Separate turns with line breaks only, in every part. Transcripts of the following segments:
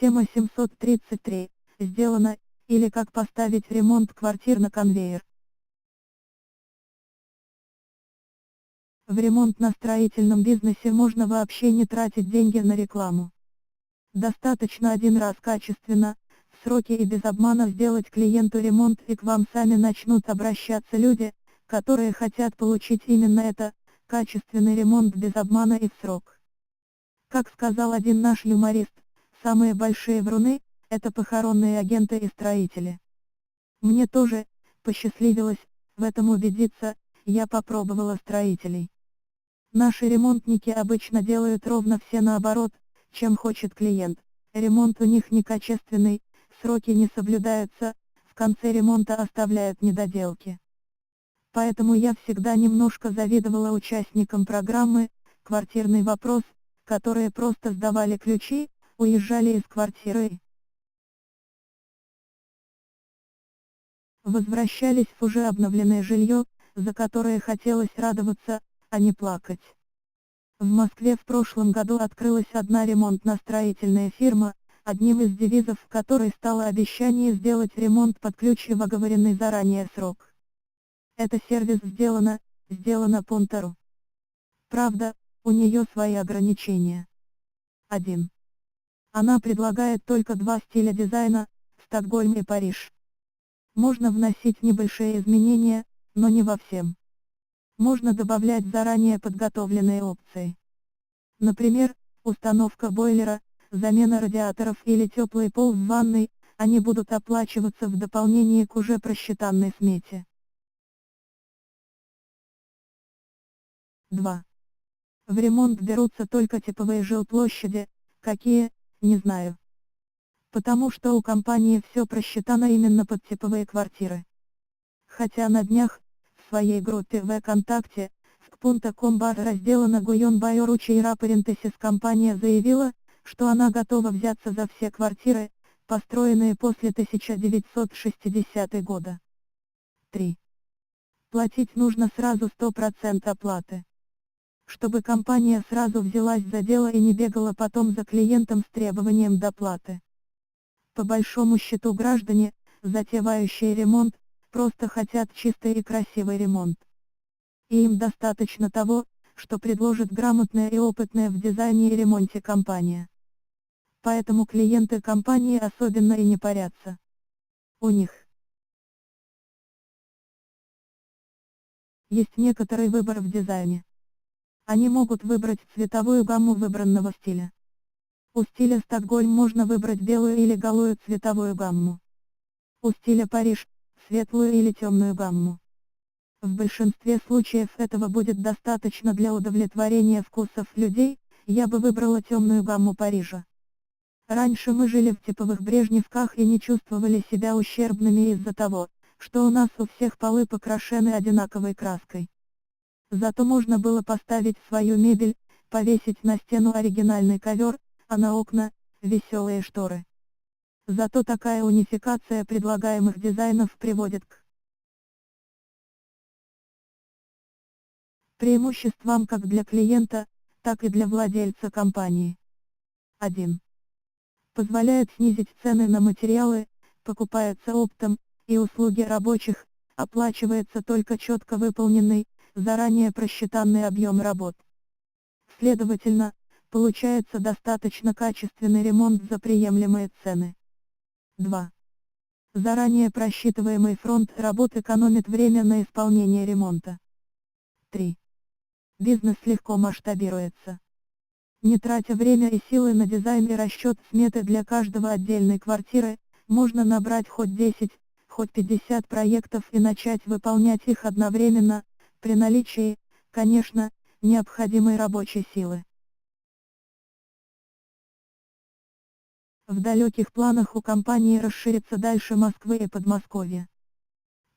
Тема 733. Сделано, или как поставить ремонт квартир на конвейер. В ремонтно-строительном бизнесе можно вообще не тратить деньги на рекламу. Достаточно один раз качественно, в сроки и без обмана сделать клиенту ремонт, и к вам сами начнут обращаться люди, которые хотят получить именно это, качественный ремонт без обмана и в срок. Как сказал один наш юморист, самые большие вруны – это похоронные агенты и строители. Мне тоже посчастливилось в этом убедиться, я попробовала строителей. Наши ремонтники обычно делают ровно все наоборот, чем хочет клиент. Ремонт у них некачественный, сроки не соблюдаются, в конце ремонта оставляют недоделки. Поэтому я всегда немножко завидовала участникам программы «Квартирный вопрос», которые просто сдавали ключи, уезжали из квартиры и возвращались в уже обновленное жилье, за которое хотелось радоваться, а не плакать. В Москве в прошлом году открылась одна ремонтно-строительная фирма, одним из девизов которой стало обещание сделать ремонт под ключ и в оговоренный заранее срок. Это сервис сделано Понтару. Правда, у нее свои ограничения. 1. Она предлагает только два стиля дизайна, Стокгольм и Париж. Можно вносить небольшие изменения, но не во всем. Можно добавлять заранее подготовленные опции. Например, установка бойлера, замена радиаторов или теплый пол в ванной, они будут оплачиваться в дополнение к уже просчитанной смете. 2. В ремонт берутся только типовые жилплощади, какие, не знаю. Потому что у компании все просчитано именно под типовые квартиры. Хотя на днях, в своей группе ВКонтакте, в .com бар раздела Нагуйон Байоручи и Рапарентесис компания заявила, что она готова взяться за все квартиры, построенные после 1960 года. 3. Платить нужно сразу 100% оплаты. Чтобы компания сразу взялась за дело и не бегала потом за клиентом с требованием доплаты. По большому счету граждане, затевающие ремонт, просто хотят чистый и красивый ремонт. И им достаточно того, что предложит грамотная и опытная в дизайне и ремонте компания. Поэтому клиенты компании особенно и не парятся. У них есть некоторый выбор в дизайне. Они могут выбрать цветовую гамму выбранного стиля. У стиля Стокгольм можно выбрать белую или голую цветовую гамму. У стиля Париж – светлую или темную гамму. В большинстве случаев этого будет достаточно для удовлетворения вкусов людей, я бы выбрала темную гамму Парижа. Раньше мы жили в типовых брежневках и не чувствовали себя ущербными из-за того, что у нас у всех полы покрашены одинаковой краской. Зато можно было поставить свою мебель, повесить на стену оригинальный ковер, а на окна – веселые шторы. Зато такая унификация предлагаемых дизайнов приводит к преимуществам как для клиента, так и для владельца компании. 1. Позволяет снизить цены на материалы, покупаются оптом, и услуги рабочих, оплачивается только четко выполненный, заранее просчитанный объем работ. Следовательно, получается достаточно качественный ремонт за приемлемые цены. 2. Заранее просчитываемый фронт работ экономит время на исполнение ремонта. 3. Бизнес легко масштабируется. Не тратя время и силы на дизайн и расчет сметы для каждого отдельной квартиры, можно набрать хоть 10, хоть 50 проектов и начать выполнять их одновременно, при наличии, конечно, необходимой рабочей силы. В далеких планах у компании расшириться дальше Москвы и Подмосковья.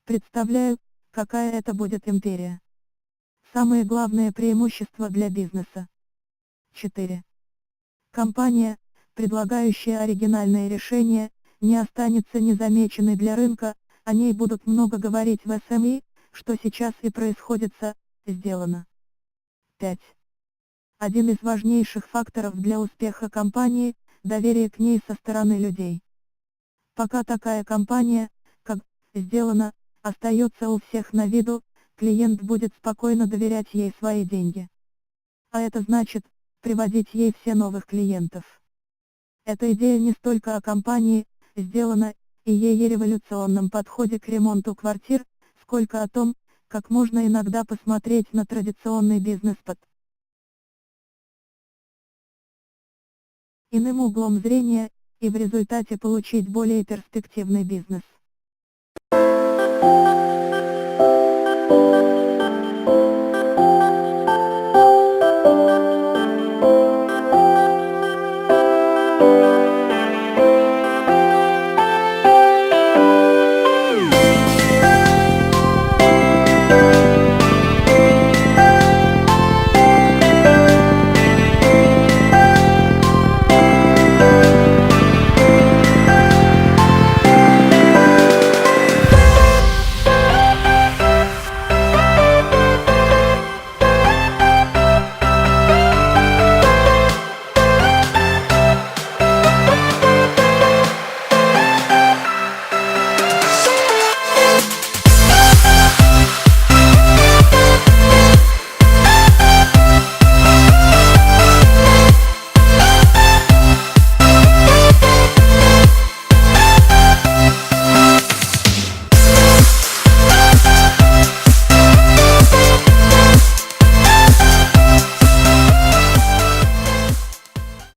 Представляю, какая это будет империя. Самые главные преимущества для бизнеса. 4. Компания, предлагающая оригинальные решения, не останется незамеченной для рынка, о ней будут много говорить в СМИ, что сейчас и происходит сделано. 5. Один из важнейших факторов для успеха компании – доверие к ней со стороны людей. Пока такая компания, как «Сделано», остается у всех на виду, клиент будет спокойно доверять ей свои деньги. А это значит, приводить ей все новых клиентов. Эта идея не столько о компании «Сделано» и ее революционном подходе к ремонту квартир, сколько о том, как можно иногда посмотреть на традиционный бизнес под иным углом зрения, и в результате получить более перспективный бизнес.